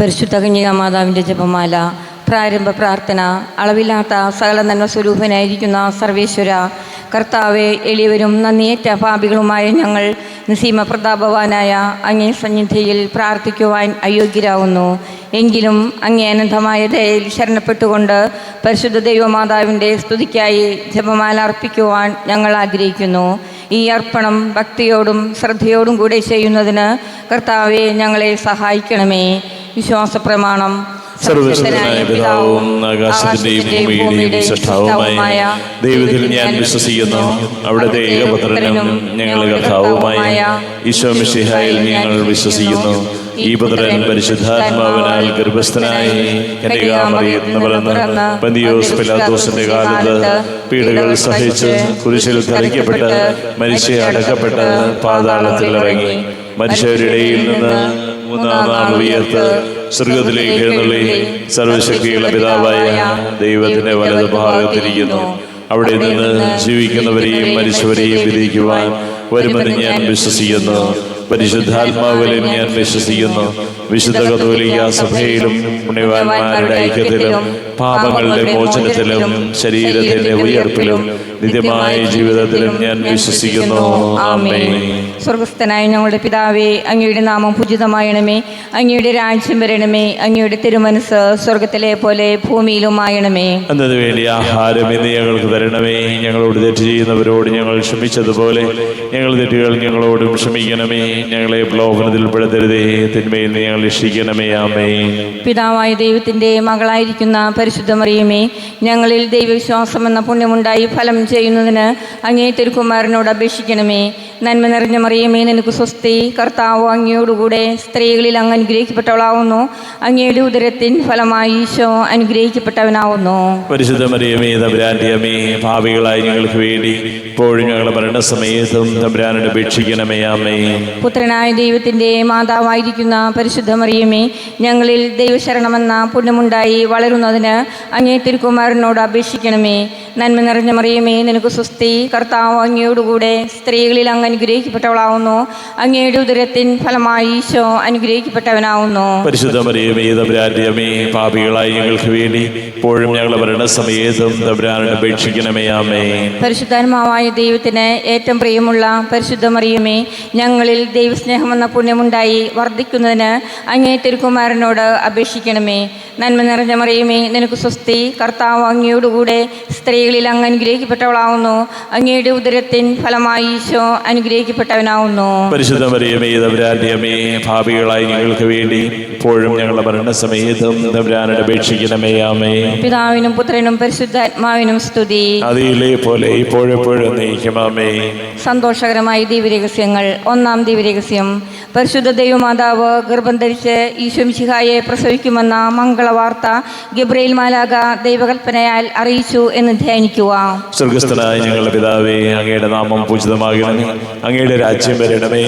പരിശുദ്ധ കന്യകാമാതാവിൻ്റെ ജപമാല. പ്രാരംഭ പ്രാർത്ഥന. അളവില്ലാത്ത സകല നന്മ സ്വരൂപനായിരിക്കുന്ന സർവേശ്വര കർത്താവെ, എളിയവരും നന്ദിയേറ്റ പാപികളുമായ ഞങ്ങൾ നിസീമ പ്രതാപവാനായ അങ്ങേ സന്നിധിയിൽ പ്രാർത്ഥിക്കുവാൻ അയോഗ്യരാകുന്നു. എങ്കിലും അങ്ങേ അനന്തമായ ദയയിൽ ശരണപ്പെട്ടുകൊണ്ട് പരിശുദ്ധ ദൈവമാതാവിൻ്റെ സ്തുതിക്കായി ജപമാല അർപ്പിക്കുവാൻ ഞങ്ങൾ ആഗ്രഹിക്കുന്നു. ഈ അർപ്പണം ഭക്തിയോടും ശ്രദ്ധയോടും കൂടെ ചെയ്യുന്നതിന് കർത്താവെ ഞങ്ങളെ സഹായിക്കണമേ. വിശ്വാസ പ്രമാണം. സർവശക്തനായ പിതാവും ആകാശത്തിന്റെയും ഭൂമിയുടെയും സൃഷ്ടാവുമായ ദൈവത്തിൽ ഞാൻ വിശ്വസിക്കുന്നു. അവിടുത്തെ ഏകപുത്രനും ഞങ്ങളുടെ കർത്താവുമായ ഈശോ മിശിഹായിൽ ഞങ്ങൾ വിശ്വസിക്കുന്നു. ഈ പുത്രൻ പരിശുദ്ധാത്മാവിനാൽ ഗർഭസ്ഥനായി കന്യകാമറിയത്തിൽ പിറന്ന് പന്തിയോസ് പിലാത്തോസിന്റെ കാലത്ത് പീഡകൾ സഹിച്ച് കുരിശിൽ തറയ്ക്കപ്പെട്ട് മരിച്ച് അടക്കപ്പെട്ട് പാതാളത്തിൽ ഇറങ്ങി മനുഷ്യരുടെ നിന്ന് മൂന്നാം നാൾ ഉയർത്ത് സ്വർഗത്തിലേക്ക് എഴുന്നള്ളി സർവശക്തിയുള്ള പിതാവായ ദൈവത്തിന്റെ വലതു ഭാഗത്തിരിക്കുന്നു. അവിടെ നിന്ന് ജീവിക്കുന്നവരെയും മരിച്ചവരെയും വിധിക്കുവാൻ വരുമെന്ന് ഞാൻ വിശ്വസിക്കുന്നു. പരിശുദ്ധാത്മാവിലും ഞാൻ വിശ്വസിക്കുന്നു. വിശുദ്ധ കത്തോലിക്ക സഭയിലും പുണ്യവാന്മാരുടെ ഐക്യത്തിലും പാപങ്ങളുടെ മോചനത്തിലും ശരീരത്തിന്റെ ഉയർപ്പിലും നിത്യമായ ജീവിതത്തിലും ഞാൻ വിശ്വസിക്കുന്നു. ആമേൻ. സ്വർഗസ്ഥനായ ഞങ്ങളുടെ പിതാവേ, അങ്ങയുടെ നാമം പൂജിതമായണമേ. അങ്ങയുടെ രാജ്യം വരണമേ. അങ്ങയുടെ തിരുമനസ് സ്വർഗത്തിലെ പോലെ ഭൂമിയിലുമായണമേ. അന്നതിനു വേണ്ടി ആഹാരം ഇന്ന് ഞങ്ങൾക്ക് തരണമേ. ഞങ്ങളോട് തെറ്റ് ചെയ്യുന്നവരോട് ഞങ്ങൾ ക്ഷമിച്ചതുപോലെ ഞങ്ങൾ തെറ്റുകൾ ഞങ്ങളോടും ക്ഷമിക്കണമേ. ഞങ്ങളെ പ്രലോഭനത്തിൽ പെടുത്തരുതേ, തിന്മയിൽ നിന്ന് ഞങ്ങൾ രക്ഷിക്കണമേ. ആമേൻ. പിതാവായ ദൈവത്തിന്റെ മകളായിരിക്കുന്ന പരിശുദ്ധ മറിയമേ, ഞങ്ങളിൽ ദൈവവിശ്വാസം എന്ന പുണ്യമുണ്ടായി ഫലം ചെയ്യുന്നതിന് അങ്ങേ തിരുക്കുമാരനോട് അപേക്ഷിക്കണമേ. നന്മ നിറഞ്ഞ മറിയമേ, നിനക്ക് സ്വസ്തി. കർത്താവ് അങ്ങയോടുകൂടെ സ്ത്രീകളിൽ അങ്ങ് അനുഗ്രഹിക്കപ്പെട്ടവളാവുന്നു. അങ്ങയുടെ ഉദരത്തിൻ ഫലമായി ഈശോ അനുഗ്രഹിക്കപ്പെട്ടവനാവുന്നു. പരിശുദ്ധ മറിയമേ, തമ്പുരാന്റെ അമ്മേ, പാപികളായി ഞങ്ങൾക്ക് വേണ്ടി ഇപ്പോഴും ഞങ്ങളുടെ മരണസമയത്തും തമ്പുരാനോട് അപേക്ഷിക്കണമേ. ആമേൻ. പുത്രനായ ദൈവത്തിന്റെ മാതാവായിരിക്കുന്ന പരിശുദ്ധ മറിയമേ, ഞങ്ങളിൽ ദൈവശരണമെന്ന പുണ്യമുണ്ടായി വളരുന്നതിന് അങ്ങേ തിരുക്കുമാരനോട് അപേക്ഷിക്കണമേ. നന്മ നിറഞ്ഞ മറിയമേ, നിനക്ക് സ്വസ്തി. കർത്താവ് അങ്ങയോടുകൂടെ സ്ത്രീകളിൽ അങ്ങ് അനുഗ്രഹിക്കപ്പെട്ടവളാവുന്നു. അങ്ങയുടെ ഉദരത്തിൻ ഫലമായി ഈശോ അനുഗ്രഹിക്കപ്പെട്ടവനാവുന്നു. പരിശുദ്ധ മറിയമേ, തമ്പുരാന്റെ അമ്മേ, പാപികളായി ഞങ്ങൾക്ക് വേണ്ടി ഇപ്പോഴും ഞങ്ങളുടെ മരണസമയത്തും തമ്പുരാനോട് അപേക്ഷിക്കണമേ. ആമേൻ. പരിശുദ്ധാത്മാവായ ദൈവത്തിന് ഏറ്റവും പ്രിയമുള്ള പരിശുദ്ധ മറിയമേ, ഞങ്ങളിൽ ദൈവസ്നേഹമെന്ന പുണ്യമുണ്ടായി വർദ്ധിക്കുന്നതിന് അങ്ങേ തിരുക്കുമാരനോട് അപേക്ഷിക്കണമേ. നന്മ നിറഞ്ഞ മറിയമേ, നിനക്ക് സ്വസ്തി. കർത്താവ് അങ്ങയോടുകൂടെ സ്ത്രീകളിൽ അങ്ങ് അനുഗ്രഹിക്കപ്പെട്ടവളാവുന്നു. അങ്ങയുടെ ഉദരത്തിൻ ഫലമായി ഈശോ അനുഗ്രഹിക്കപ്പെട്ടവനാവുന്നു. പരിശുദ്ധ മറിയമേ, തമ്പുരാന്റെ അമ്മേ, പാപികളായി ഞങ്ങൾക്ക് വേണ്ടി ഇപ്പോഴും ഞങ്ങളുടെ മരണസമയത്തും തമ്പുരാനോട് അപേക്ഷിക്കണമേ. ആമേൻ. പിതാവിനും പുത്രനും പരിശുദ്ധാത്മാവിനും സ്തുതി. അതിലെ പോലെ ഇപ്പോഴെപ്പോഴും എന്നേക്കും. ആമേൻ. സന്തോഷകരമായ ദിവ്യരഹസ്യങ്ങൾ. ഒന്നാം ദിവ്യരഹസ്യം. പരിശുദ്ധ ദൈവമാതാവ് ഗർഭം ധരിച്ച് ഈശോ മിശിഹായെ പ്രസവിക്കുമെന്ന മംഗളവാർത്ത ഗബ്രിയേൽ മാലാഖ ദൈവകൽപ്പനയാൽ അറിയിച്ചു എന്ന് ധ്യാനിക്കുക. സ്വർഗസ്ഥനായ ഞങ്ങളുടെ പിതാവേ, അങ്ങയുടെ നാമം പൂജിതമാകണമേ. അങ്ങയുടെ രാജ്യം വരണമേ.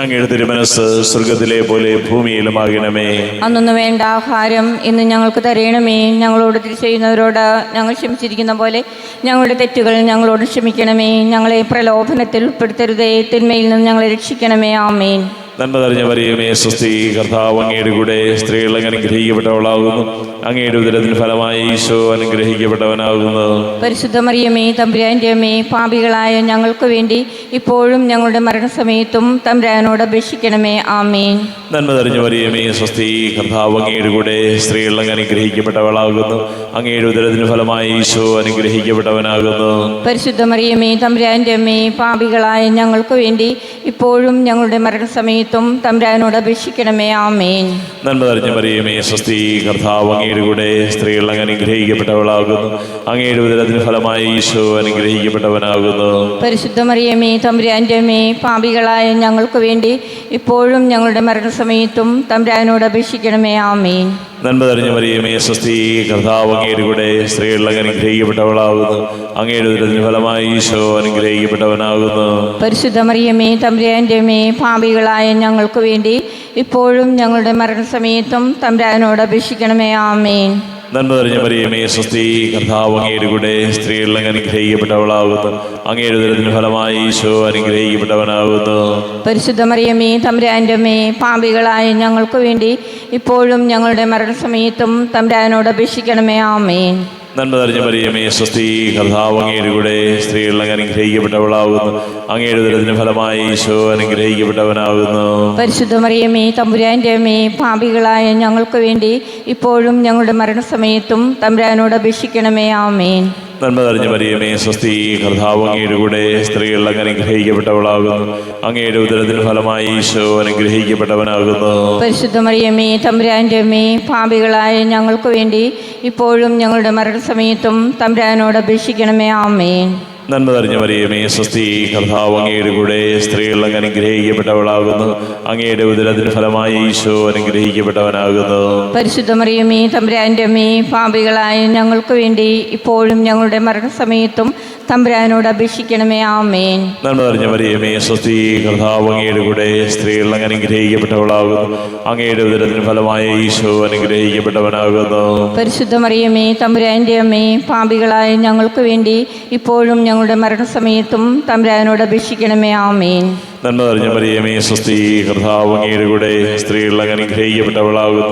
അങ്ങയുടെ തിരുമനസ് സ്വർഗത്തിലെ പോലെ ഭൂമിയിലുമാകണമേ. അന്നൊന്നു വേണ്ട ആഹാരം ഇന്ന് ഞങ്ങൾക്ക് തരണമേ. ഞങ്ങളോട് തെറ്റ് ചെയ്യുന്നവരോട് ഞങ്ങൾ ക്ഷമിച്ചിരിക്കുന്ന പോലെ ഞങ്ങളുടെ തെറ്റുകൾ ഞങ്ങളോട് ക്ഷമിക്കണമേ. ഞങ്ങളെ പ്രലോഭനത്തിൽ ഉൾപ്പെടുത്തരുതേ, തിന്മയിൽ നിന്ന് ഞങ്ങളെ രക്ഷിക്കണമേ. ആമേൻ. നന്മ നിറഞ്ഞ മറിയമേ, സ്വസ്തി. കർത്താവ് അങ്ങയുടെ കൂടെ സ്ത്രീകൾ അങ്ങ് അനുഗ്രഹിക്കപ്പെട്ടവളാകുന്നു. അങ്ങയുടെ ഉദരത്തിന് ഫലമായി ഈശോ അനുഗ്രഹിക്കപ്പെട്ടവനാകുന്നു. പരിശുദ്ധ മറിയമേ, തമ്പുരാന്റെ അമ്മേ, പാപികളായ ഞങ്ങൾക്ക് വേണ്ടി ഇപ്പോഴും ഞങ്ങളുടെ മരണസമയത്തും തമ്പുരാനോട് അപേക്ഷിക്കണമേ. ആമേൻ. നന്മ നിറഞ്ഞ മറിയമേ, സ്വസ്തി. കർത്താവ് അങ്ങയുടെ കൂടെ സ്ത്രീകൾ അങ്ങ് അനുഗ്രഹിക്കപ്പെട്ടവളാകുന്നു. അങ്ങയുടെ ഉദരത്തിന് ഫലമായി ഈശോ അനുഗ്രഹിക്കപ്പെട്ടവനാകുന്നു. പരിശുദ്ധ മറിയമേ, തമ്പുരാന്റെ അമ്മേ, പാപികളായ ഞങ്ങൾക്ക് വേണ്ടി ഇപ്പോഴും ഞങ്ങളുടെ മരണസമയത്തും തമ്പുരാനോട് അപേക്ഷിക്കണമേ. ആമേൻ. നന്മ നിറഞ്ഞ മറിയമേ, സ്വസ്തി. കർത്താവ് അങ്ങയുടെ കൂടെ സ്ത്രീകൾ അങ്ങ് അനുഗ്രഹിക്കപ്പെട്ടവളാകുന്നു. അങ്ങയുടെ ഉദരത്തിന് ഫലമായി ഈശോ അനുഗ്രഹിക്കപ്പെട്ടവനാകുന്നു. പരിശുദ്ധ മറിയമേ, തമ്പുരാന്റെ അമ്മേ, പാപികളായ ഞങ്ങൾക്ക് വേണ്ടി ഇപ്പോഴും ഞങ്ങളുടെ മരണസമയത്തും തമ്പുരാനോട് അപേക്ഷിക്കണമേ. ആമേൻ. നന്മ നിറഞ്ഞ മറിയമേ, സ്വസ്തി. കർത്താവ് അങ്ങയുടെ കൂടെ സ്ത്രീകൾ അങ്ങ് അനുഗ്രഹിക്കപ്പെട്ടവളാകുന്നു. അങ്ങയുടെ ഉദരത്തിന് ഫലമായി ഈശോ അനുഗ്രഹിക്കപ്പെട്ടവനാകുന്നു. പരിശുദ്ധ മറിയമേ, തമ്പുരാന്റെ അമ്മേ, പാപികളായ ഞങ്ങൾക്ക് വേണ്ടി ഇപ്പോഴും ഞങ്ങളുടെ മരണസമയത്തും തമ്പുരാനോട് അപേക്ഷിക്കണമേ. ആമേൻ. നന്മ നിറഞ്ഞ മറിയമേ സ്വസ്തി, കർത്താവ് അങ്ങയുടെ കൂടെ സ്ത്രീകളിൽ അങ്ങ് അനുഗ്രഹിക്കപ്പെട്ടവളാകുന്നു. അങ്ങയുടെ ഉദരത്തിന് ഫലമായി ഈശോ അനുഗ്രഹിക്കപ്പെട്ടവനാകുന്നു. പരിശുദ്ധ മറിയമേ തമ്പുരാന്റെ അമ്മേ, പാപികളായ ഞങ്ങൾക്ക് വേണ്ടി ഇപ്പോഴും ഞങ്ങളുടെ മരണസമയത്തും തമ്പുരാനോട് അപേക്ഷിക്കണമേ. ആമേൻ. നന്മ നിറഞ്ഞ മറിയമേ സ്വസ്തി, കർത്താവ് അങ്ങയുടെ കൂടെ സ്ത്രീകളിൽ അങ്ങ് അനുഗ്രഹിക്കപ്പെട്ടവളാകുന്നു. അങ്ങയുടെ ഉദരത്തിന് ഫലമായി ഈശോ അനുഗ്രഹിക്കപ്പെട്ടവനാകുന്നു. പരിശുദ്ധ മറിയമേ തമ്പുരാന്റെ അമ്മേ, പാപികളായ ഞങ്ങൾക്ക് വേണ്ടി ഇപ്പോഴും ഞങ്ങളുടെ മരണസമയത്തും തമ്പുരാനോട് അപേക്ഷിക്കണമേ. ആമേൻ. നന്മ നിറഞ്ഞ മറിയമേ സ്വസ്തി, കർത്താവ് അങ്ങയുടെ കൂടെ സ്ത്രീകളിൽ അങ്ങ് അനുഗ്രഹിക്കപ്പെട്ടവളാകുന്നു. അങ്ങയുടെ ഉദരത്തിന് ഫലമായി ഈശോ അനുഗ്രഹിക്കപ്പെട്ടവനാകുന്നു. പരിശുദ്ധ മറിയമേ തമ്പുരാന്റെ അമ്മേ, പാപികളായ ഞങ്ങൾക്ക് വേണ്ടി ഇപ്പോഴും ഞങ്ങളുടെ മരണസമയത്തും തമ്പുരാനോട് അപേക്ഷിക്കണമേ. ആമേൻ. നന്മ നിറഞ്ഞ മറിയമേ സ്വസ്തി, കർത്താവ് അങ്ങയുടെ കൂടെ സ്ത്രീകളിൽ അങ്ങ് അനുഗ്രഹിക്കപ്പെട്ടവളാകുന്നു. അങ്ങയുടെ ഉദരത്തിന് ഫലമായി ഈശോ അനുഗ്രഹിക്കപ്പെട്ടവനാകുന്നു. പരിശുദ്ധ മറിയമേ തമ്പുരാന്റെ അമ്മേ, പാപികളായ ഞങ്ങൾക്ക് വേണ്ടി ഇപ്പോഴും ഞങ്ങളുടെ മരണസമയത്തും തമ്പുരാനോട് അപേക്ഷിക്കണമേ. ആമേൻ. നന്മ നിറഞ്ഞ മറിയമേ സ്വസ്തി, കർത്താവ് അങ്ങയുടെ കൂടെ സ്ത്രീകളിൽ അങ്ങ് അനുഗ്രഹിക്കപ്പെട്ടവളാകുന്നു. അങ്ങയുടെ ഉദരത്തിന് ഫലമായി ഈശോ അനുഗ്രഹിക്കപ്പെട്ടവനാകുന്നു. പരിശുദ്ധ മറിയമേ തമ്പുരാന്റെ അമ്മേ, പാപികളായ ഞങ്ങൾക്ക് വേണ്ടി ഇപ്പോഴും ഞങ്ങളുടെ മരണസമയത്തും തമ്പുരാനോട് അപേക്ഷിക്കണമേ. ആമേൻ. നന്മ നിറഞ്ഞ മറിയമേ സ്വസ്തി, കർത്താവ് അങ്ങയുടെ കൂടെ സ്ത്രീകളിൽ അങ്ങ് അനുഗ്രഹിക്കപ്പെട്ടവളാകുന്നു.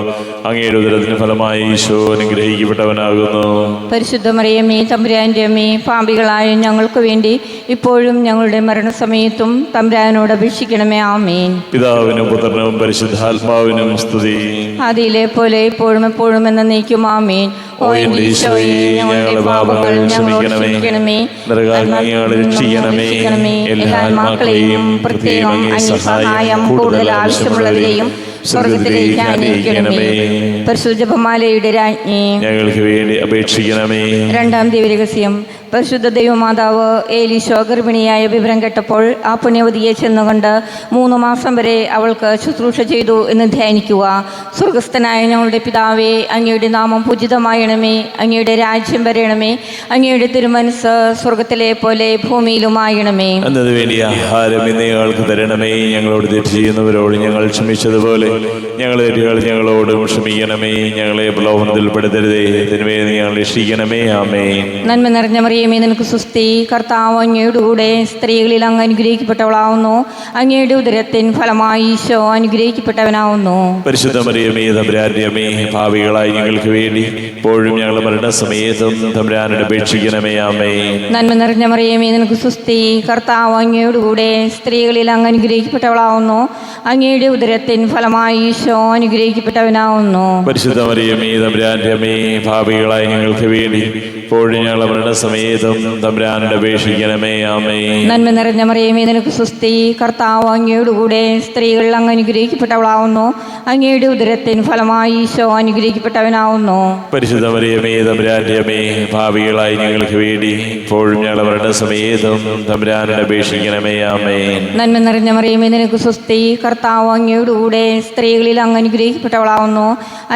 അങ്ങയുടെ ഉദരത്തിന് ഫലമായി ഈശോ അനുഗ്രഹിക്കപ്പെട്ടവനാകുന്നു. പരിശുദ്ധ മറിയമേ തമ്പുരാന്റെ അമ്മേ, പാപികളായ ഞങ്ങൾക്ക് വേണ്ടി ഇപ്പോഴും ഞങ്ങളുടെ മരണസമയത്തും തമ്പുരാനോട് അപേക്ഷിക്കണമേ. ആമേൻ. പിതാവിനും പുത്രനും പരിശുദ്ധാത്മാവിനും സ്തുതി. ആദിയിലെ പോലെ ഇപ്പോഴും എപ്പോഴും എന്നേക്കും. ആമേൻ. ഓ എൻ്റെ ഈശോയേ, ഞങ്ങളുടെ പാപങ്ങൾ ക്ഷമിക്കണമേ, നരകാഗ്നിയാൽ രക്ഷിക്കണമേ, എല്ലാ ആത്മാക്കളെയും പ്രത്യേകം അങ്ങേ സഹായം കൂടുതൽ ആവശ്യമുള്ളവരെയും സ്വർഗത്തിലേക്ക് ആനയിക്കണമേ. പരിശുദ്ധ ജപമാലയുടെ രാജ്ഞി, ഞങ്ങൾക്ക് വേണ്ടി അപേക്ഷിക്കണമേ. രണ്ടാം ദിവ്യരഹസ്യം. പരിശുദ്ധ ദൈവമാതാവ് ഏലീശോ ഗർഭിണിയായ വിവരം കേട്ടപ്പോൾ ആ പുണ്യവതിയെ ചെന്നുകൊണ്ട് 3 മാസം വരെ അവൾക്ക് ശുശ്രൂഷ ചെയ്തു എന്ന് ധ്യാനിക്കുക. സ്വർഗസ്ഥനായ ഞങ്ങളുടെ പിതാവേ, അങ്ങയുടെ നാമം പൂജിതമായണമേ, അങ്ങയുടെ രാജ്യം വരണമേ, അങ്ങയുടെ തിരുമനസ് സ്വർഗത്തിലെ പോലെ ഭൂമിയിലുമായണമേ. അന്നത് വേണ്ടി ആഹാരം ഇന്ന് ഞങ്ങൾക്ക് തരണമേ. ഞങ്ങളോട് തെറ്റ് ചെയ്യുന്നവരോട് ഞങ്ങൾ ക്ഷമിച്ചതുപോലെ ഞങ്ങളുടെ തെറ്റുകൾ ഞങ്ങളോടും ക്ഷമിക്കണമേ. ഞങ്ങളെ പ്രലോഭനത്തിൽ പെടുത്തരുതേ, തിന്മയിൽ നിന്ന് ഞങ്ങൾ രക്ഷിക്കണമേ. ആമേൻ. നന്മ നിറഞ്ഞ മറിയമേ, നിനക്ക് സ്വസ്തി, കർത്താവ് അങ്ങയുടെ കൂടെ സ്ത്രീകളിൽ അങ്ങ് അനുഗ്രഹിക്കപ്പെട്ടവളാവുന്നു. അങ്ങയുടെ ഉദരത്തിൻ ഫലമായി ഈശോ അനുഗ്രഹിക്കപ്പെട്ടവനാവുന്നു. പരിശുദ്ധ മറിയമേ തമ്പുരാന്റെ അമ്മേ, പാപികളായി ഞങ്ങൾക്ക് വേണ്ടി ഇപ്പോഴും ഞങ്ങളുടെ മരണസമയത്തും തമ്പുരാനോട് അപേക്ഷിക്കണമേ. ആമേൻ. നന്മ നിറഞ്ഞ മറിയമേ, നിനക്ക് സ്വസ്തി, കർത്താവ് അങ്ങയുടെ കൂടെ സ്ത്രീകളിൽ അങ്ങ് അനുഗ്രഹിക്കപ്പെട്ടവളാവുന്നു. അങ്ങയുടെ ഉദരത്തിൻ ഫലമായി ഈശോ അനുഗ്രഹിക്കപ്പെട്ടവനാവുന്നു. പരിശുദ്ധ മറിയമേ തമ്പുരാന്റെ അമ്മേ, പാപികളായി ഞങ്ങൾക്ക് വേണ്ടി ഇപ്പോഴും ഞങ്ങളുടെ മരണസമയത്തും തമ്പുരാനോട് അപേക്ഷിക്കണമേ. ആമേൻ. നന്മ നിറഞ്ഞ മറിയമേ, നിനക്ക് സ്വസ്തി, കർത്താവ് അങ്ങയുടെ കൂടെ സ്ത്രീകളിൽ അങ്ങ് അനുഗ്രഹിക്കപ്പെട്ടവളാവുന്നു. അങ്ങയുടെ ഉദരത്തിൻ ഫലമായി ഈശോ അനുഗ്രഹിക്കപ്പെട്ടവനാവുന്നു. പരിശുദ്ധ മറിയമേ തമ്പുരാന്റെ അമ്മേ, പാപികളായി ഞങ്ങൾക്ക് വേണ്ടി ഇപ്പോഴും ഞങ്ങളുടെ മരണസമയത്തും തമ്പുരാനോട് അപേക്ഷിക്കണമേ. ആമേൻ. നന്മ നിറഞ്ഞ മറിയമേ, നിനക്ക് സ്വസ്തി, കർത്താവ് അങ്ങയുടെ കൂടെ സ്ത്രീകളിൽ അങ്ങ് അനുഗ്രഹിക്കപ്പെട്ടവളാവുന്നു.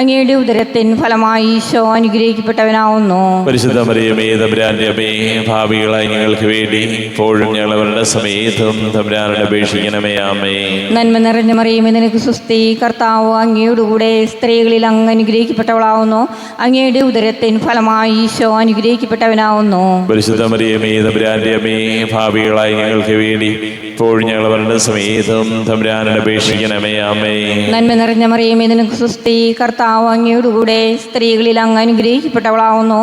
അങ്ങയുടെ ഉദരത്തിൻ ഫലമായി ഈശോ അനുഗ്രഹിക്കപ്പെട്ടവനാവുന്നു. പരിശുദ്ധ മറിയമേ തമ്പുരാന്റെ അമ്മേ, പാപികളായി ഞങ്ങൾക്ക് വേണ്ടി ഇപ്പോഴും ഞങ്ങളുടെ മരണസമയത്തും തമ്പുരാനോട് അപേക്ഷിക്കണമേ. ആമേൻ. നന്മ നിറഞ്ഞ മറിയമേ, നിനക്ക് സ്വസ്തി, കർത്താവ് അങ്ങയുടെ കൂടെ സ്ത്രീകളിൽ അങ്ങ് അനുഗ്രഹിക്കപ്പെട്ടവളാവുന്നു. അങ്ങയുടെ ഉദരത്തിൻ ഫലമായി ഈശോ അനുഗ്രഹിക്കപ്പെട്ടവനാവുന്നു. പരിശുദ്ധ മറിയമേ തമ്പുരാന്റെ അമ്മേ, പാപികളായി ഞങ്ങൾക്ക് വേണ്ടി ഇപ്പോഴും ഞങ്ങളുടെ മരണസമയത്തും തമ്പുരാനോട് അപേക്ഷിക്കണമേ. ആമേൻ. നന്മ നിറഞ്ഞ മറിയമേ, നിനക്ക് സ്വസ്തി, കർത്താവ് അങ്ങയുടെ കൂടെ സ്ത്രീകളിൽ അങ്ങ് അനുഗ്രഹിക്കപ്പെട്ടവളാവുന്നു.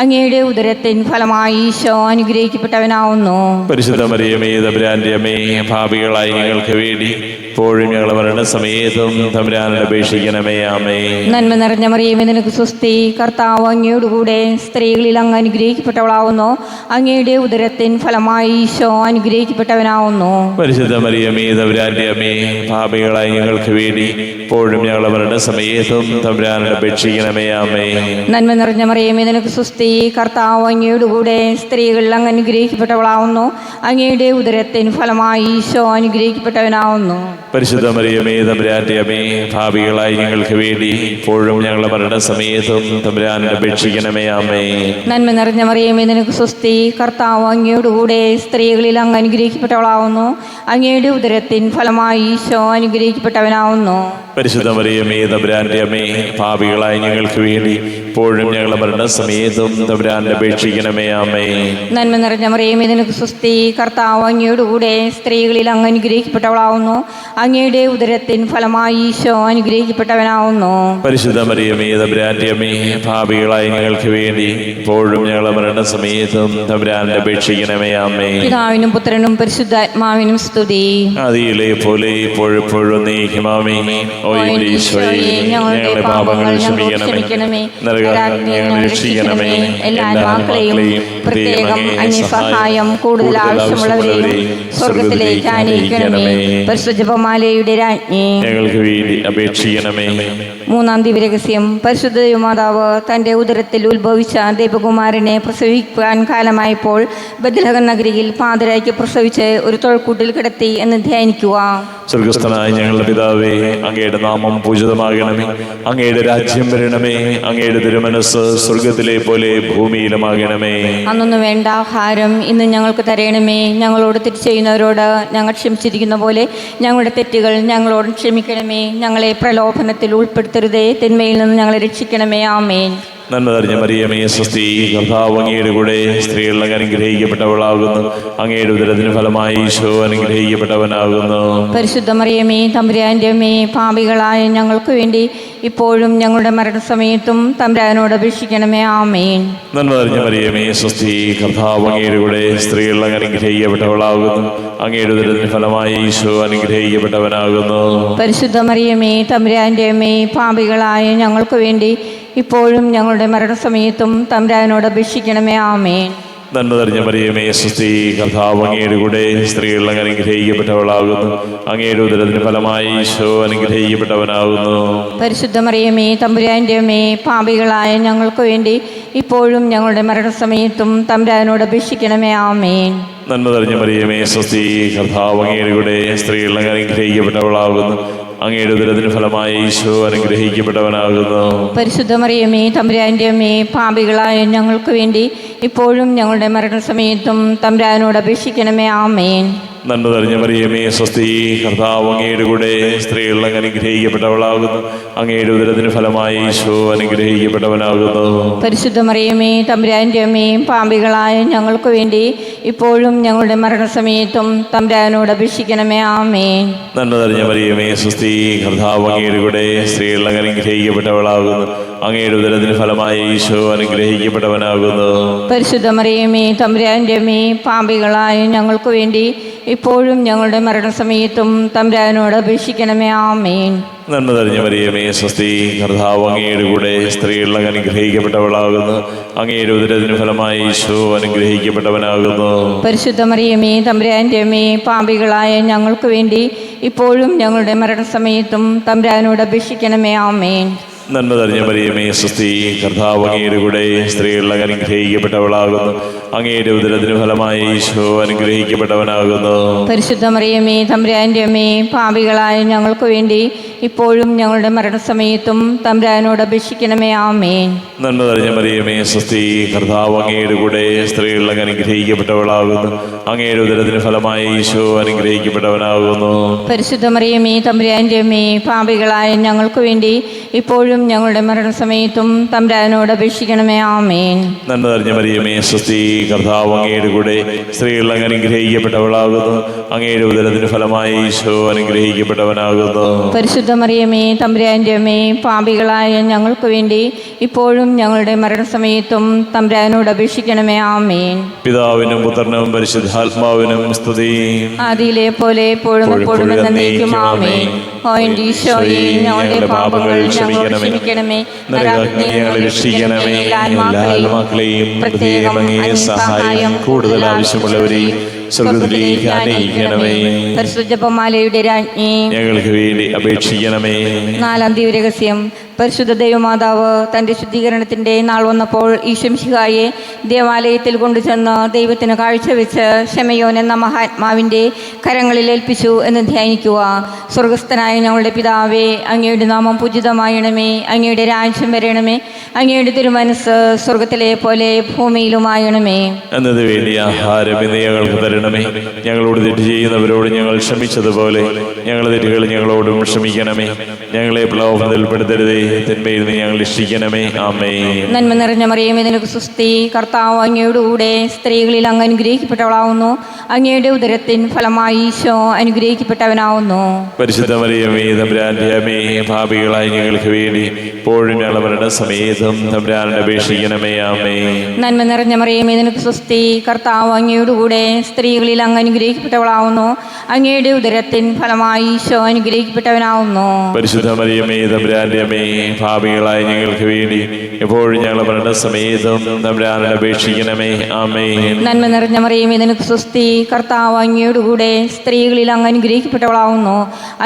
അങ്ങയുടെ ഉദരത്തിൻ ഫലമായി ഈശോ അനുഗ്രഹിക്കപ്പെട്ടവനാവുന്നു. പരിശുദ്ധ മറിയമേ തമ്പുരാന്റെ അമ്മേ, പാപികളായി ഞങ്ങൾക്ക് വേണ്ടി ഇപ്പോഴും ഞങ്ങളുടെ മരണസമയത്തും തമ്പുരാനോട് അപേക്ഷിക്കണമേ. ആമേൻ. നന്മ നിറഞ്ഞ മറിയമേ, നിനക്ക് സ്വസ്തി, കർത്താവ് അങ്ങയുടെ കൂടെ സ്ത്രീകളിൽ അങ്ങ് അനുഗ്രഹിക്കപ്പെട്ടവളാവുന്നു. അങ്ങയുടെ ഉദരത്തിൻ ഫലമായി ഈശോ അനുഗ്രഹിക്കപ്പെട്ടവനാവുന്നു. പരിശുദ്ധ മറിയമേ തമ്പുരാന്റെ അമ്മേ, പാപികളായി ഞങ്ങൾക്ക് വേണ്ടി ഇപ്പോഴും ഞങ്ങളുടെ മരണസമയത്തും തമ്പുരാനോട് അപേക്ഷിക്കണമേ. ആമേൻ. നന്മ നിറഞ്ഞ മറിയമേ, നിനക്ക് സ്വസ്തി, കർത്താവ് അങ്ങയുടെ കൂടെ സ്ത്രീകളിൽ അങ്ങ് അനുഗ്രഹിക്കപ്പെട്ടവളാവുന്നു. അങ്ങയുടെ ഉദരത്തിൻ ഫലമായി ഈശോ അനുഗ്രഹിക്കപ്പെട്ടവനാവുന്നു. പരിശുദ്ധ മറിയമേ തമ്പുരാന്റെ അമ്മേ, പാപികളായി ഞങ്ങൾക്ക് വേണ്ടി ഇപ്പോഴും ഞങ്ങളുടെ മരണസമയത്തും തമ്പുരാനോട് അപേക്ഷിക്കണമേ. ആമേൻ. നന്മ നിറഞ്ഞ മറിയമേ, നിനക്ക് സ്വസ്തി, കർത്താവ് അങ്ങയുടെ കൂടെ സ്ത്രീകളിൽ അങ്ങ് അനുഗ്രഹിക്കപ്പെട്ടവളാവുന്നു. അങ്ങയുടെ ഉദരത്തിൻ ഫലമായി ഈശോ അനുഗ്രഹിക്കപ്പെട്ടവനാവുന്നു. പരിശുദ്ധ മറിയമേ തമ്പുരാന്റെ അമ്മേ, പാപികളായ ഞങ്ങൾക്ക് വേണ്ടി ഇപ്പോഴും ഞങ്ങളുടെ മരണസമയത്തും തമ്പുരാന്റെ അപേക്ഷിക്കണമേ. ആമേൻ. നന്മ നിറഞ്ഞ മറിയമേ, നിനക്ക് സ്വസ്തി. കർത്താവ് അങ്ങയുടെ കൂടെ സ്ത്രീകളിൽ അങ്ങ് അനുഗ്രഹിക്കപ്പെട്ടവളാവുന്നു. അങ്ങയുടെ ഉദരത്തിൻ ഫലമായി ഈശോ അനുഗ്രഹിക്കപ്പെട്ടവനാവുന്നു. പരിശുദ്ധ മറിയമേ തമ്പുരാന്റെ അമ്മേ, പാപികളായ ഞങ്ങൾക്ക് വേണ്ടി ഇപ്പോഴും ഞങ്ങളുടെ മരണസമയത്തും തമ്പുരാന്റെ അപേക്ഷിക്കണമേ. ആമേൻ. പിതാവിനും പുത്രനും പരിശുദ്ധാത്മാവിനും സ്തുതി. ആദിയിലെ പോലെ ഇപ്പോഴും നീക്കും. ആമേൻ. ഓ ഈശോയെ, ഞങ്ങളുടെ പാപങ്ങൾ ക്ഷമിക്കണമേ, നരകങ്ങൾ രക്ഷിക്കണമേ. എല്ലാ ആത്മാക്കളെയും പ്രത്യേകം അന്യസഹായം കൂടുതൽ ആവശ്യമുള്ളവരെയും സ്വർഗത്തിലേക്ക് ആനയിക്കണമേ. പരിശുദ്ധ ജപമാലയുടെ രാജ്ഞി, ഞങ്ങൾക്ക് വേണ്ടി അപേക്ഷിക്കണമേ. മൂന്നാം ദിവ്യരഹസ്യം. പരിശുദ്ധ മാതാവ് തൻ്റെ ഉദരത്തിൽ ഉത്ഭവിച്ച ദൈവകുമാരനെ പ്രസവിക്കാൻ കാലമായപ്പോൾ ബത്ലഹേം നഗരിയിൽ പാതിരായ്ക്ക് പ്രസവിച്ച് ഒരു തൊഴുക്കൂട്ടിൽ കിടത്തി എന്ന് ധ്യാനിക്കുക. സ്വർഗസ്ഥനായ ഞങ്ങളുടെ പിതാവേ, അങ്ങയുടെ നാമം പൂജിതമാകണമേ. അങ്ങയുടെ രാജ്യം വരണമേ. അങ്ങയുടെ തിരുമനസ് സ്വർഗത്തിലെ പോലെ ഭൂമിയിലുമാകണമേ. അന്നു വേണ്ട ആഹാരം ഇന്ന് ഞങ്ങൾക്ക് തരണമേ. ഞങ്ങളോട് തെറ്റ് ചെയ്യുന്നവരോട് ഞങ്ങൾ ക്ഷമിച്ചിരിക്കുന്ന പോലെ ഞങ്ങളുടെ തെറ്റുകൾ ഞങ്ങളോട് ക്ഷമിക്കണമേ. ഞങ്ങളെ പ്രലോഭനത്തിൽ ഉൾപ്പെടുത്തരുതേ, തിന്മയിൽ നിന്ന് ഞങ്ങളെ രക്ഷിക്കണമേ. ആമേൻ. നന്മ നിറഞ്ഞ മറിയമേ, സ്വസ്തി. കർത്താവ് അങ്ങയുടെ കൂടെ സ്ത്രീകൾ അങ്ങ് അനുഗ്രഹിക്കപ്പെട്ടവളാകുന്നു. അങ്ങയുടെ ഉദരത്തിന് ഫലമായി ഈശോ അനുഗ്രഹിക്കപ്പെട്ടവനാകുന്നു. പരിശുദ്ധ മറിയമേ തമ്പുരാന്റെ അമ്മേ, പാപികളായ ഞങ്ങൾക്ക് വേണ്ടി ഇപ്പോഴും ഞങ്ങളുടെ മരണസമയത്തും തമ്പുരാനോട് അപേക്ഷിക്കണമേ. ആമേൻ. നന്മ നിറഞ്ഞ മറിയമേ, സ്വസ്തി. കർത്താവ് അങ്ങയുടെ കൂടെ സ്ത്രീകൾ അങ്ങ് അനുഗ്രഹിക്കപ്പെട്ടവളാകുന്നു. അങ്ങയുടെ ഉദരത്തിന് ഫലമായി ഈശോ അനുഗ്രഹിക്കപ്പെട്ടവനാകുന്നു. പരിശുദ്ധ മറിയമേ തമ്പുരാന്റെ അമ്മേ, പാപികളായ ഞങ്ങൾക്ക് വേണ്ടി ഇപ്പോഴും ഞങ്ങളുടെ മരണസമയത്തും തമ്പുരാനോട് അപേക്ഷിക്കണമേ. ആമേൻ. നന്മ നിറഞ്ഞ മറിയമേ, സ്വസ്തി. കർത്താവ് അങ്ങയുടെ കൂടെ സ്ത്രീകൾ അങ്ങ് അനുഗ്രഹിക്കപ്പെട്ടവളാകുന്നു. അങ്ങയുടെ ഉദരത്തിന് ഫലമായി ഈശോ അനുഗ്രഹിക്കപ്പെട്ടവനാകുന്നു. പരിശുദ്ധ മറിയമേ തമ്പുരാന്റെ അമ്മേ, പാപികളായ ഞങ്ങൾക്ക് വേണ്ടി ഇപ്പോഴും ഞങ്ങളുടെ മരണസമയത്തും തമ്പുരാനോട് അപേക്ഷിക്കണമേ. ആമേൻ. നന്മ നിറഞ്ഞ മറിയമേ, സ്വസ്തി. കർത്താവ് അങ്ങയുടെ കൂടെ സ്ത്രീകൾ അങ്ങ് അനുഗ്രഹിക്കപ്പെട്ടവളാകുന്നു. അങ്ങയുടെ ഉദരത്തിന് ഫലമായി ഈശോ അനുഗ്രഹിക്കപ്പെട്ടവനാകുന്നു. പരിശുദ്ധ മറിയമേ തമ്പുരാന്റെ അമ്മേ, പാപികളായ ഞങ്ങൾക്ക് വേണ്ടി ഇപ്പോഴും ഞങ്ങളുടെ മരണസമയത്തും തമ്പുരാനോട് അപേക്ഷിക്കണമേ. ആമേൻ. നന്മ നിറഞ്ഞ മറിയമേ, സ്വസ്തി. കർത്താവ് അങ്ങയുടെ കൂടെ സ്ത്രീകൾ അങ്ങ് അനുഗ്രഹിക്കപ്പെട്ടവളാകുന്നു. അങ്ങയുടെ ഉദരത്തിന് ഫലമായി ഈശോ അനുഗ്രഹിക്കപ്പെട്ടവനാകുന്നു. പരിശുദ്ധ മറിയമേ തമ്പുരാന്റെ അമ്മേ, പാപികളായ ഞങ്ങൾക്ക് വേണ്ടി ഇപ്പോഴും ഞങ്ങളുടെ മരണസമയത്തും തമ്പുരാനോട് അപേക്ഷിക്കണമേ. ആമേൻ. നന്മ നിറഞ്ഞ മറിയമേ, സ്വസ്തി. കർത്താവ് അങ്ങയുടെ കൂടെ സ്ത്രീകൾ അങ്ങ് അനുഗ്രഹിക്കപ്പെട്ടവളാകുന്നു. അങ്ങയുടെ ഉദരത്തിന് ഫലമായി ഈശോ അനുഗ്രഹിക്കപ്പെട്ടവനാകുന്നു. പരിശുദ്ധ മറിയമേ തമ്പുരാന്റെ അമ്മേ, പാപികളായ ഞങ്ങൾക്ക് വേണ്ടി ഇപ്പോഴും ഞങ്ങളുടെ മരണസമയത്തും തമ്പുരാനോട് അപേക്ഷിക്കണമേ. ആമേൻ. നന്മ നിറഞ്ഞ മറിയമേ, സ്വസ്തി. കർത്താവ് അങ്ങയുടെ കൂടെ സ്ത്രീകൾ അങ്ങ് അനുഗ്രഹിക്കപ്പെട്ടവളാകുന്നു. അങ്ങയുടെ ഉദരത്തിന് ഫലമായി ഈശോ അനുഗ്രഹിക്കപ്പെട്ടവനാകുന്നു. പരിശുദ്ധ മറിയമേ തമ്പുരാന്റെ അമ്മേ, പാപികളായ ഞങ്ങൾക്ക് വേണ്ടി ഇപ്പോഴും ഞങ്ങളുടെ മരണസമയത്തും തമ്പുരാനോട് അപേക്ഷിക്കണമേ. ആമേൻ. നന്മ നിറഞ്ഞ മറിയമേ, സ്വസ്തി. കർത്താവ് അങ്ങയുടെ കൂടെ സ്ത്രീകൾ അങ്ങ് അനുഗ്രഹിക്കപ്പെട്ടവളാകുന്നു. അങ്ങയുടെ ഉദരത്തിന് ഫലമായി ഈശോ അനുഗ്രഹിക്കപ്പെട്ടവനാകുന്നു. പരിശുദ്ധ മറിയമേ തമ്പുരാന്റെ അമ്മേ, പാപികളായ ഞങ്ങൾക്ക് വേണ്ടി ഇപ്പോഴും ഞങ്ങളുടെ മരണസമയത്തും തമ്പുരാനോട് അപേക്ഷിക്കണമേ. ആമേൻ. നന്മ നിറഞ്ഞ മറിയമേ, സ്വസ്തി. കർത്താവ് അങ്ങയുടെ കൂടെ സ്ത്രീകൾ അങ്ങ് അനുഗ്രഹിക്കപ്പെട്ടവളാകുന്നു. അങ്ങയുടെ ഉദരത്തിന് ഫലമായി ഈശോ അനുഗ്രഹിക്കപ്പെട്ടവനാകുന്നു. പരിശുദ്ധ മറിയമേ തമ്പുരാന്റെ അമ്മേ, പാപികളായ ഞങ്ങൾക്ക് വേണ്ടി ഇപ്പോഴും ഞങ്ങളുടെ മരണസമയത്തും തമ്പുരാനോട് അപേക്ഷിക്കണമേ. ആമേൻ. നന്മ നിറഞ്ഞ മറിയമേ, സ്വസ്തി. കർത്താവ് അങ്ങയുടെ കൂടെ സ്ത്രീകൾ അങ്ങ് അനുഗ്രഹിക്കപ്പെട്ടവളാകുന്നു. അങ്ങയുടെ ഉദരത്തിന് ഫലമായി ഈശോ അനുഗ്രഹിക്കപ്പെട്ടവനാകുന്നു. പരിശുദ്ധ മറിയമേ തമ്പുരാന്റെ അമ്മേ, പാപികളായ ഞങ്ങൾക്ക് വേണ്ടി ഇപ്പോഴും ഞങ്ങളുടെ മരണസമയത്തും തമ്പുരാനോട് അപേക്ഷിക്കണമേ. ആമേൻ. പിതാവിനും പുത്രനും പരിശുദ്ധാത്മാവിനും സ്തുതി. ആദിയിലെ പോലെ എപ്പോഴും എപ്പോഴും എന്നേക്കും. ആമേൻ. ഓ എൻ്റെ ഈശോയെ, ഞങ്ങളുടെ പാപങ്ങൾ ഞങ്ങളോട് ക്ഷമിക്കണമേ. ഞങ്ങളെ രക്ഷിക്കണമേ. എല്ലാ ആത്മാക്കളെയും പ്രത്യേകം അങ്ങേ സഹായം കൂടുതൽ ആവശ്യമുള്ളവരെയും സ്വർഗ്ഗത്തിലേക്ക് ആനയിക്കണമേ. പരിശുദ്ധ ജപമാലയുടെ രാജ്ഞി, ഞങ്ങൾക്ക് വേണ്ടി അപേക്ഷിക്കണമേ. നാലാം ദിവ്യരഹസ്യം. പരിശുദ്ധ ദൈവമാതാവ് തൻ്റെ ശുദ്ധീകരണത്തിൻ്റെ നാൾ വന്നപ്പോൾ ഈശോ മിശിഹായെ ദേവാലയത്തിൽ കൊണ്ടുചെന്ന് ദൈവത്തിന് കാഴ്ചവെച്ച് ശമയോൻ എന്ന മഹാത്മാവിൻ്റെ കരങ്ങളിൽ ഏൽപ്പിച്ചു എന്ന് ധ്യാനിക്കുക. സ്വർഗസ്ഥനായ ഞങ്ങളുടെ പിതാവേ, അങ്ങയുടെ നാമം പൂജിതമായണമേ. അങ്ങയുടെ രാജ്യം വരണമേ. അങ്ങയുടെ തിരുമനസ് സ്വർഗത്തിലെ പോലെ ഭൂമിയിലുമായണമേ. എന്നത് വേണ്ടി ആഹാരം ഇന്ന് ഞങ്ങൾക്ക് തരണമേ. ഞങ്ങളോട് തെറ്റ് ചെയ്യുന്നവരോട് ഞങ്ങൾ ക്ഷമിച്ചതുപോലെ ഞങ്ങളുടെ തെറ്റുകൾ ഞങ്ങളോടും ക്ഷമിക്കണമേ. ഞങ്ങളെ പ്രലോഭനത്തിൽ പെടുത്തരുതേ, തിന്മയിൽ നിന്ന് ഞങ്ങൾ രക്ഷിക്കണമേ. ആമേൻ. നന്മ നിറഞ്ഞ മറിയമേ, നിനക്ക് സ്വസ്തി. കർത്താവ് അങ്ങയോടുകൂടെ സ്ത്രീകളിൽ അങ്ങ് അനുഗ്രഹിക്കപ്പെട്ടവളാവുന്നു. അങ്ങയുടെ ഉദരത്തിൻ ഫലമായി ഈശോ അനുഗ്രഹിക്കപ്പെട്ടവനാവുന്നു. പരിശുദ്ധ മറിയമേ, തമ്പുരാന്റെ അമ്മേ, പാപികളായ ഞങ്ങൾക്ക് വേണ്ടി ഇപ്പോഴും ഞങ്ങളുടെ മരണസമയത്തും തമ്പുരാനോട് അപേക്ഷിക്കണമേ. ആമേൻ. നന്മ നിറഞ്ഞ മറിയമേ, നിനക്ക് സ്വസ്തി. കർത്താവ് അങ്ങയോടുകൂടെ സ്ത്രീകളിൽ അങ്ങ് അനുഗ്രഹിക്കപ്പെട്ടവളാവുന്നു. അങ്ങയുടെ ഉദരത്തിൻ ഫലമായി ഈശോ അനുഗ്രഹിക്കപ്പെട്ടവനാവുന്നു. പരിശുദ്ധ മറിയമേ, തമ്പുരാന്റെ അമ്മേ, പാപികളായ ഞങ്ങൾക്ക് വേണ്ടി എപ്പോഴും ഞങ്ങളുടെ മരണസമയത്തും തമ്പുരാനോട് അപേക്ഷിക്കണമേ. ആമേൻ. നന്മ നിറഞ്ഞ മറിയമേ, നിനക്ക് സ്വസ്തി. കർത്താവ് അങ്ങയോടുകൂടെ സ്ത്രീകളിൽ അങ്ങ് അനുഗ്രഹിക്കപ്പെട്ടവളാവുന്നു.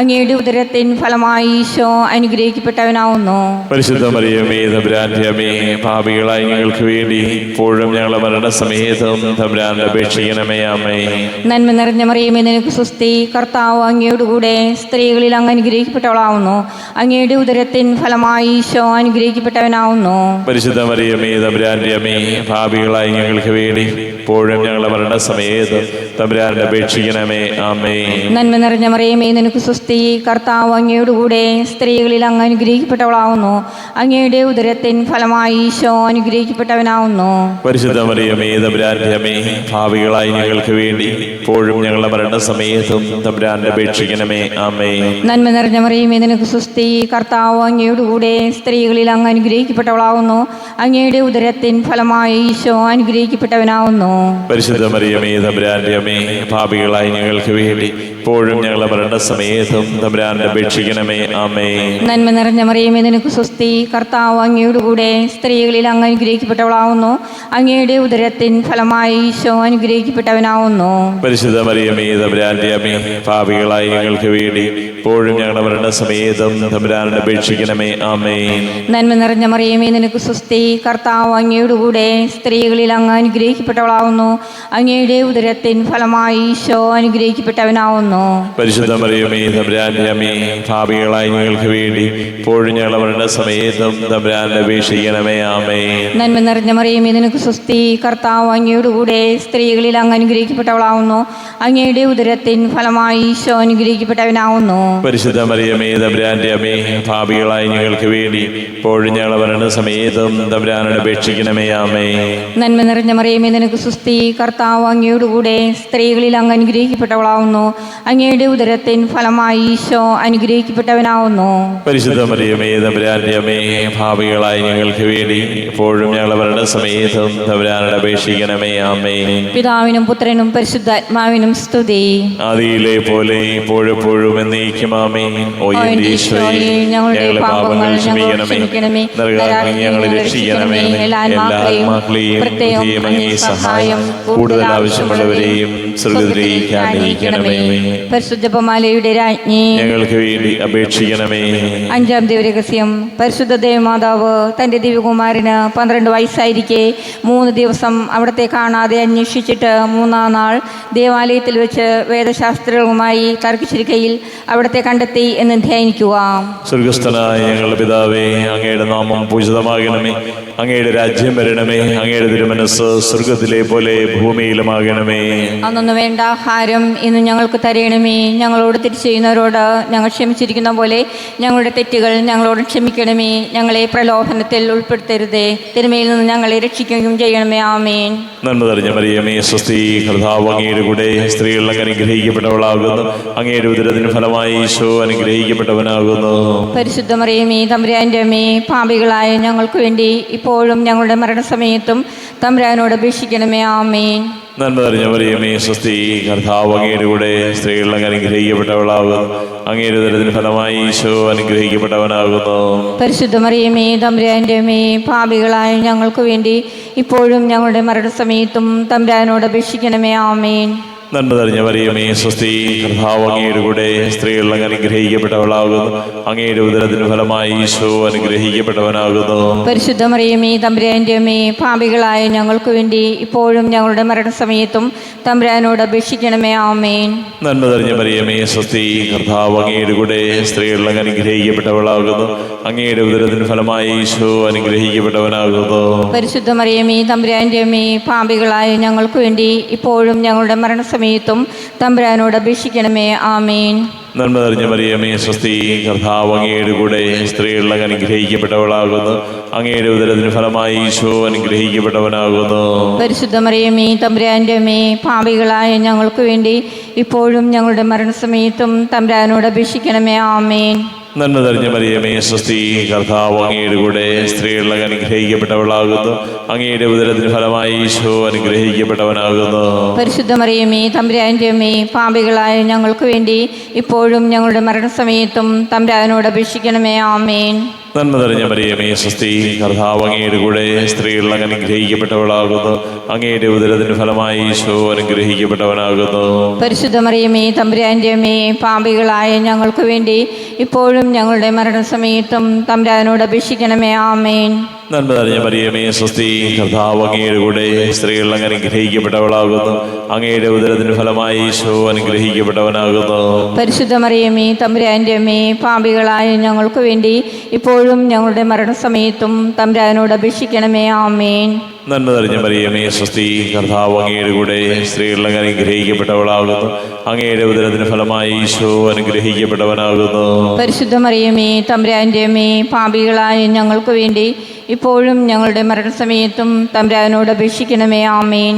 അങ്ങയുടെ ഉദരത്തിൻ ഫലമായി ഈശോ അനുഗ്രഹിക്കപ്പെട്ടവനാവുന്നു. പരിശുദ്ധ മറിയമേ, തമ്പുരാന്റെ അമ്മേ, പാപികളായ ഞങ്ങൾക്ക് വേണ്ടി ഇപ്പോഴും ഞങ്ങളുടെ മരണസമയത്തും തമ്പുരാനോട് അപേക്ഷിക്കണമേ. ആമേൻ. നന്മ നിറഞ്ഞ മറിയമേ, നിനക്ക് സ്വസ്തി. കർത്താവ് അങ്ങയോടുകൂടെ സ്ത്രീകളിൽ അങ്ങ് അനുഗ്രഹിക്കപ്പെട്ടവളാവുന്നു. അങ്ങയുടെ ഉദരത്തിൻ ഫലമായി ഈശോ അനുഗ്രഹിക്കപ്പെട്ടവനാവുന്നു. പരിശുദ്ധ മറിയമേ, തമ്പുരാന്റെ അമ്മേ, പാപികളായ ഞങ്ങൾക്ക് വേണ്ടി ഇപ്പോഴും ഞങ്ങളുടെ മരണസമയത്ത് തമ്പുരാനോട് അപേക്ഷിക്കണമേ. ആമേൻ. നന്മ നിറഞ്ഞ മറിയമേ, നിനക്ക് സ്വസ്തി. കർത്താവ് അങ്ങയോടുകൂടെ സ്ത്രീകളിൽ അങ്ങ് അനുഗ്രഹിക്കപ്പെട്ടവളാവുന്നു. അങ്ങയുടെ ഉദരത്തിൻ ഫലമായി ഈശോ അനുഗ്രഹിക്കപ്പെട്ടവനാവുന്നു. പരിശുദ്ധ മറിയമേ, തമ്പുരാന്റെ അമ്മേ, പാപികളായ ഞങ്ങൾക്ക് വേണ്ടി ഇപ്പോഴും ഞങ്ങളുടെ മരണസമയത്തും തമ്പുരാനോട് അപേക്ഷിക്കണമേ. ആമേൻ. നന്മ നിറഞ്ഞ മറിയമേ, നിനക്ക് സ്വസ്തി. കർത്താവ് അങ്ങയോടുകൂടെ സ്ത്രീകളിൽ അങ്ങ് അനുഗ്രഹിക്കപ്പെട്ടവളാവുന്നു. അങ്ങയുടെ ഉദരത്തിൻ ഫലമായി ഈശോ അനുഗ്രഹിക്കപ്പെട്ടവനാവുന്നു. പരിശുദ്ധ മറിയമേ, തമ്പുരാന്റെ അമ്മേ, പാപികളായ ഞങ്ങൾക്ക് വേണ്ടി ഇപ്പോഴും ഞങ്ങളുടെ മരണസമയത്തും തമ്പുരാനോട് അപേക്ഷിക്കണമേ. ആമേൻ. നന്മ നിറഞ്ഞ മറിയമേ, നിനക്ക് സ്വസ്തി. കർത്താവ് അങ്ങയോടുകൂടെ സ്ത്രീകളിൽ അങ്ങ് അനുഗ്രഹിക്കപ്പെട്ടവളാവുന്നു. അങ്ങയുടെ ഉദരത്തിൻ ഫലമായി ഈശോ അനുഗ്രഹിക്കപ്പെട്ടവനാവുന്നു. പരിശുദ്ധ മറിയമേ, തമ്പുരാന്റെ അമ്മേ, പാപികളായ ഞങ്ങൾക്ക് വേണ്ടി ഇപ്പോഴും ഞങ്ങളുടെ മരണസമയത്തും തമ്പുരാനോട് അപേക്ഷിക്കണമേ. ആമേൻ. നന്മ നിറഞ്ഞ മറിയമേ, നിനക്ക് സ്വസ്തി. കർത്താവ് അങ്ങയോടുകൂടെ സ്ത്രീകളിൽ അങ്ങ് അനുഗ്രഹിക്കപ്പെട്ടവളാവുന്നു. അങ്ങയുടെ ഉദരത്തിൻ ഫലമായി ഈശോ അനുഗ്രഹിക്കപ്പെട്ടവനാവുന്നു. പരിശുദ്ധ മറിയമേ, തമ്പുരാന്റെ അമ്മേ, പാപികളായ ഞങ്ങൾക്ക് വേണ്ടി ഇപ്പോഴും ഞങ്ങളുടെ മരണസമയത്തും തമ്പുരാനോട് അപേക്ഷിക്കണമേ. ആമേൻ. നന്മ നിറഞ്ഞ മറിയമേ, നിനക്ക് സ്വസ്തി. കർത്താവ് അങ്ങയോടുകൂടെ സ്ത്രീകളിൽ അങ്ങ് അനുഗ്രഹിക്കപ്പെട്ടവളാവുന്നു. അങ്ങയുടെ ഉദരത്തിൻ ഫലമായി ഈശോ അനുഗ്രഹിക്കപ്പെട്ടവനാവുന്നു. പരിശുദ്ധ മറിയമേ, തമ്പുരാന്റെ അമ്മേ, പാപികളായ ഞങ്ങൾക്ക് വേണ്ടി ഇപ്പോഴും ഞങ്ങളുടെ മരണസമയത്തും തമ്പുരാനോട് അപേക്ഷിക്കണമേ. ആമേൻ. നന്മ നിറഞ്ഞ മറിയമേ, നിനക്ക് സ്വസ്തി. കർത്താവ് അങ്ങയോടുകൂടെ സ്ത്രീകളിൽ അങ്ങ് അനുഗ്രഹിക്കപ്പെട്ടവളാവുന്നു. അങ്ങയുടെ ഉദരത്തിൻ ഫലമായി ഈശോ അനുഗ്രഹിക്കപ്പെട്ടവനാവുന്നു. പരിശുദ്ധ മറിയമേ, തമ്പുരാന്റെ അമ്മേ, പാപികളായ ഞങ്ങൾക്ക് വേണ്ടി ഇപ്പോഴും ഞങ്ങളുടെ മരണസമയത്തും തമ്പുരാനോട് അപേക്ഷിക്കണമേ. ആമേൻ. പിതാവിനും പുത്രനും പരിശുദ്ധാത്മാവിനും സ്തുതി. ആദിയിലെ പോലെ ഇപ്പോഴെപ്പോഴും എന്നേക്കും. ആമേൻ. ഓ എന്റെ ഈശോയെ, ഞങ്ങളുടെ പാപങ്ങൾ ക്ഷമിക്കണമേ. നരകാഗ്നി ഞങ്ങളെ രക്ഷിക്കണമേ. എല്ലാ ആത്മാക്കളെയും പ്രത്യേകം അങ്ങേ സഹായം കൂടുതൽ ആവശ്യമുള്ളവരെയും സ്വർഗ്ഗത്തിലേക്ക് ആനയിക്കണമേ. പരിശുദ്ധ ജപമാലയുടെ രാജ്ഞി, ഞങ്ങൾക്ക് വേണ്ടി അപേക്ഷിക്കണമേ. അഞ്ചാം ദിവരഹസ്യം. പരിശുദ്ധ ദേവമാതാവ് തൻ്റെ ദിവ്യകുമാരന് 12 വയസ്സായിരിക്കെ 3 ദിവസം അവിടത്തെ കാണാതെ അന്വേഷിച്ചിട്ട് 3-ാം നാൾ ദേവാലയത്തിൽ വെച്ച് വേദശാസ്ത്രികളുമായി തർക്കിച്ചിരിക്കയിൽ അവിടത്തെ കണ്ടെത്തി എന്ന് ധ്യാനിക്കുക. സ്വർഗസ്ഥനായ ഞങ്ങളുടെ പിതാവേ, അങ്ങയുടെ നാമം പൂജിതമാകണമേ. അങ്ങയുടെ രാജ്യം വരണമേ. അങ്ങയുടെ തിരുമനസ്സ് സ്വർഗത്തിലെ പോലെ ഭൂമിയിലുമാകണമേ. അന്നു വേണ്ട ആഹാരം ഇന്ന് ഞങ്ങൾക്ക് തരണമേ. ഞങ്ങളോട് തെറ്റ് ചെയ്യുന്നവരോട് ഞങ്ങൾ ക്ഷമിച്ചിരിക്കുന്ന പോലെ ഞങ്ങളുടെ തെറ്റുകൾ ഞങ്ങളോട് ക്ഷമിക്കണമേ. ഞങ്ങളെ പ്രലോഭനത്തിൽ ഉൾപ്പെടുത്തരുതേ, തിന്മയിൽ നിന്ന് ഞങ്ങളെ രക്ഷിക്കുകയും ചെയ്യണമേ. ആമേൻ. നന്മ നിറഞ്ഞ മറിയമേ, സ്വസ്തി. കർത്താവ് അങ്ങയുടെ കൂടെ സ്ത്രീകൾ അങ്ങ് അനുഗ്രഹിക്കപ്പെട്ടവളാകുന്നു. അങ്ങയുടെ ഉദരത്തിന് ഫലമായി ഈശോ അനുഗ്രഹിക്കപ്പെട്ടവനാകുന്നു. പരിശുദ്ധ മറിയമേ, തമ്പുരാന്റെ അമ്മേ, പാപികളായ ഞങ്ങൾക്ക് വേണ്ടി ഇപ്പോഴും ഞങ്ങളുടെ മരണസമയത്തും തമ്പുരാനോട് അപേക്ഷിക്കണമേ. ആമേൻ. നന്മ നിറഞ്ഞ മറിയമേ, സ്വസ്തി. കർത്താവ് അങ്ങയുടെ കൂടെ സ്ത്രീകൾ അങ്ങ് അനുഗ്രഹിക്കപ്പെട്ടവളാകുന്നു. അങ്ങയുടെ ഉദരത്തിന് ഫലമായി ഈശോ അനുഗ്രഹിക്കപ്പെട്ടവനാകുന്നു. പരിശുദ്ധ മറിയമേ, തമ്പുരാന്റെ അമ്മേ, പാപികളായ ഞങ്ങൾക്ക് വേണ്ടി ഇപ്പോഴും ഞങ്ങളുടെ മരണസമയത്തും തമ്പുരാനോട് അപേക്ഷിക്കണമേ. ആമേൻ. നന്മ നിറഞ്ഞ മറിയമേ, സ്വസ്തി. കർത്താവ് അങ്ങയുടെ കൂടെ സ്ത്രീകൾ അങ്ങ് അനുഗ്രഹിക്കപ്പെട്ടവളാകുന്നു. അങ്ങയുടെ ഉദരത്തിന് ഫലമായി ഈശോ അനുഗ്രഹിക്കപ്പെട്ടവനാകുന്നു. പരിശുദ്ധ മറിയമേ, തമ്പുരാന്റെ അമ്മേ, പാപികളായ ഞങ്ങൾക്ക് വേണ്ടി ഇപ്പോഴും ഞങ്ങളുടെ മരണസമയത്തും തമ്പുരാനോട് അപേക്ഷിക്കണമേ. ആമേൻ. നന്മ നിറഞ്ഞ മറിയമേ, സ്വസ്തി. കർത്താവ് അങ്ങയുടെ കൂടെ സ്ത്രീകൾ അങ്ങ് അനുഗ്രഹിക്കപ്പെട്ടവളാകുന്നു. അങ്ങയുടെ ഉദരത്തിന് ഫലമായി ഈശോ അനുഗ്രഹിക്കപ്പെട്ടവനാകുന്നു. പരിശുദ്ധ മറിയമേ, തമ്പുരാന്റെ അമ്മേ, പാപികളായ ഞങ്ങൾക്ക് വേണ്ടി ഇപ്പോഴും ഞങ്ങളുടെ മരണസമയത്തും മരണസമയത്തും തമ്പുരാനോട് അപേക്ഷിക്കണമേ. ആമേൻ. നന്മ നിറഞ്ഞ മറിയമേ സ്വസ്തി, കർത്താവ് അങ്ങയുടെ കൂടെ സ്ത്രീകളിൽ അങ്ങ് അനുഗ്രഹിക്കപ്പെട്ടവളാകുന്നു. അങ്ങയുടെ ഉദരത്തിന് ഫലമായി ഈശോ അനുഗ്രഹിക്കപ്പെട്ടവനാകുന്നു. പരിശുദ്ധ മറിയമേ തമ്പുരാന്റെ അമ്മേ, പാപികളായ ഞങ്ങൾക്ക് വേണ്ടി ഇപ്പോഴും ഞങ്ങളുടെ മരണസമയത്തും തമ്പുരാനോട് അപേക്ഷിക്കണമേ. ആമേൻ. നന്മ നിറഞ്ഞ മറിയമേ സ്വസ്തി, കർത്താവ് അങ്ങയുടെ കൂടെ സ്ത്രീകളിൽ അങ്ങ് അനുഗ്രഹിക്കപ്പെട്ടവളാകുന്നു. അങ്ങയുടെ ഉദരത്തിന് ഫലമായി ഈശോ അനുഗ്രഹിക്കപ്പെട്ടവനാകുന്നു. പരിശുദ്ധ മറിയമേ തമ്പുരാന്റെ അമ്മേ, പാപികളായ ഞങ്ങൾക്ക് വേണ്ടി ഇപ്പോഴും ഞങ്ങളുടെ മരണസമയത്തും തമ്പുരാനോട് അപേക്ഷിക്കണമേ. ആമേൻ. നന്മ നിറഞ്ഞ മറിയമേ സ്വസ്തി, കർത്താവ് അങ്ങയുടെ കൂടെ സ്ത്രീകളിൽ അങ്ങ് അനുഗ്രഹിക്കപ്പെട്ടവളാകുന്നു. അങ്ങയുടെ ഉദരത്തിന് ഫലമായി ഈശോ അനുഗ്രഹിക്കപ്പെട്ടവനാകുന്നു. പരിശുദ്ധ മറിയമേ തമ്പുരാന്റെ അമ്മേ, പാപികളായ ഞങ്ങൾക്ക് വേണ്ടി ഇപ്പോഴും ഞങ്ങളുടെ മരണസമയത്തും തമ്പുരാനോട് അപേക്ഷിക്കണമേ. ആമേൻ. നന്മ നിറഞ്ഞ മറിയമേ സ്വസ്തി, കർത്താവ് അങ്ങയുടെ കൂടെ സ്ത്രീകളിൽ അങ്ങ് അനുഗ്രഹിക്കപ്പെട്ടവളാകുന്നു. അങ്ങയുടെ ഉദരത്തിന് ഫലമായി ഈശോ അനുഗ്രഹിക്കപ്പെട്ടവനാകുന്നു. പരിശുദ്ധ മറിയമേ തമ്പുരാന്റെ അമ്മേ, പാപികളായ ഞങ്ങൾക്ക് വേണ്ടി ഇപ്പോഴും ഞങ്ങളുടെ മരണസമയത്തും തമ്പുരാനോട് അപേക്ഷിക്കണമേ. ആമേൻ. നന്മ നിറഞ്ഞ മറിയമേ സ്വസ്തി, കർത്താവ് അങ്ങയുടെ കൂടെ സ്ത്രീകളിൽ അങ്ങ് അനുഗ്രഹിക്കപ്പെട്ടവളാകുന്നു. അങ്ങയുടെ ഉദരത്തിന് ഫലമായി ഈശോ അനുഗ്രഹിക്കപ്പെട്ടവനാകുന്നു. പരിശുദ്ധ മറിയമേ തമ്പുരാന്റെ അമ്മേ, പാപികളായ ഞങ്ങൾക്ക് വേണ്ടി ഇപ്പോഴും ഞങ്ങളുടെ മരണസമയത്തും തമ്പുരാനോട് അപേക്ഷിക്കണമേ. ആമേൻ.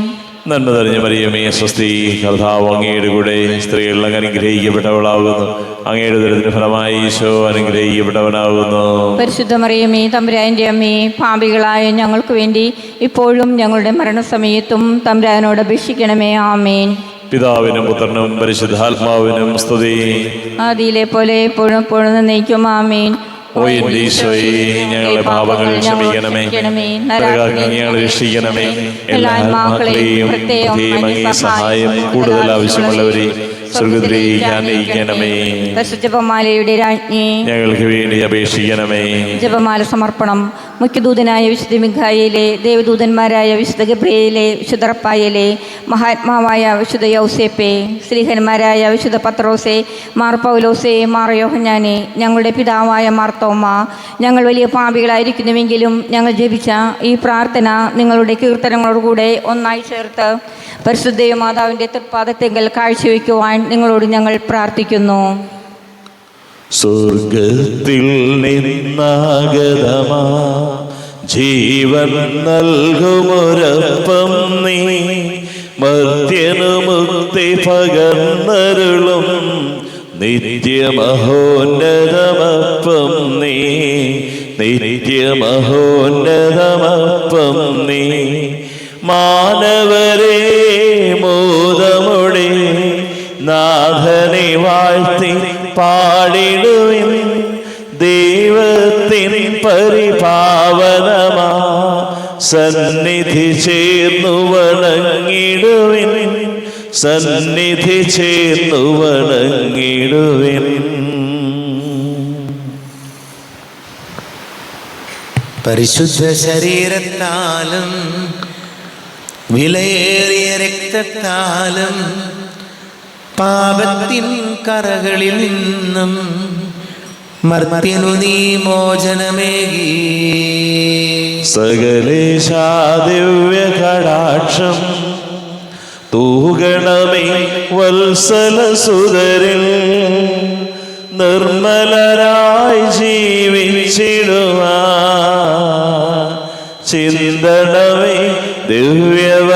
നന്മ നിറഞ്ഞ മറിയമേ സ്വസ്തി, കർത്താവ് അങ്ങയുടെ കൂടെ സ്ത്രീകളിൽ അങ്ങ് അനുഗ്രഹിക്കപ്പെട്ടവളാകുന്നു. അങ്ങയുടെ ഉദരത്തിന് ഫലമായി ഈശോ അനുഗ്രഹിക്കപ്പെട്ടവനാകുന്നു. പരിശുദ്ധ മറിയമേ തമ്പുരാന്റെ അമ്മേ, പാപികളായ ഞങ്ങൾക്ക് വേണ്ടി ഇപ്പോഴും ഞങ്ങളുടെ മരണസമയത്തും തമ്പുരാനോട് അപേക്ഷിക്കണമേ. ആമേൻ. പിതാവിനും പുത്രനും പരിശുദ്ധാത്മാവിനും സ്തുതി. ആദിയിലെ പോലെ എപ്പോഴും എപ്പോഴും നയിക്കും. ആമേൻ. ഓ എൻ്റെ ഈശോയെ, ഞങ്ങളെ പാപങ്ങൾ ക്ഷമിക്കണമേ, നരകാഗ്നി ഞങ്ങളെ രക്ഷിക്കണമേ. എല്ലാ ആത്മാക്കളെയും പ്രത്യേകം അങ്ങേ സഹായം കൂടുതൽ ആവശ്യമുള്ളവരെ സ്വർഗ്ഗത്തിലേക്ക് ആനയിക്കണമേ. ജപമാലയുടെ രാജ്ഞി ഞങ്ങൾക്ക് വേണ്ടി അപേക്ഷിക്കണമേ. ജപമാല സമർപ്പണം. മുഖ്യദൂതനായ വിശുദ്ധ മിഖായേലെ, ദേവദൂതന്മാരായ വിശുദ്ധ ഗബ്രിയേലെ, വിശുദ്ധ റഫായേലെ, മഹാത്മാവായ വിശുദ്ധ യൗസേപ്പെ, സ്ലീഹന്മാരായ വിശുദ്ധ പത്രോസെ, മാർ പൗലോസെ, മാർ യോഹന്നാനെ, ഞങ്ങളുടെ പിതാവായ മാർത്തോമ, ഞങ്ങൾ വലിയ പാപികളായിരിക്കുന്നുവെങ്കിലും ഞങ്ങൾ ജപിച്ച ഈ പ്രാർത്ഥന നിങ്ങളുടെ കീർത്തനങ്ങളോടുകൂടെ ഒന്നായി ചേർത്ത് പരിശുദ്ധ മാതാവിൻ്റെ തൃപ്പാദത്തെങ്കിൽ കാഴ്ചവെക്കുവാൻ നിങ്ങളോട് ഞങ്ങൾ പ്രാർത്ഥിക്കുന്നു. സ്വർഗത്തിൽ നിന്നാഗതമാ ജീവൻ നൽകുമൊരപ്പം നീ, മർത്യനു മുക്തി പകർന്നരുളും നിത്യമഹോന്നതമപ്പം നീ, നിത്യമഹോന്നതമപ്പം നീ. മാനവരെ മോദമുടെ നാഥനെ വാഴ്ത്തി പാടിടുവിൻ, ദൈവത്തിൻ പരിപാവനമാ സന്നിധി ചേർന്നു വണങ്ങിടുവിൻ, സന്നിധി ചേർന്നു വണങ്ങിടുവിൻ. പരിശുദ്ധ ശരീരത്താലും വിലയേറിയ രക്തത്താലും പാപത്തിൻ കറകളിൽ നിന്നും മർത്യനു നീ മോചനമേകി. സകലേശാ ദിവ്യ കടാക്ഷം തൂകണമേ വത്സലസുതരിൽ, നിർമ്മലരായി ജീവിച്ചിടുവാൻ ചിന്തണമേ ദിവ്യവ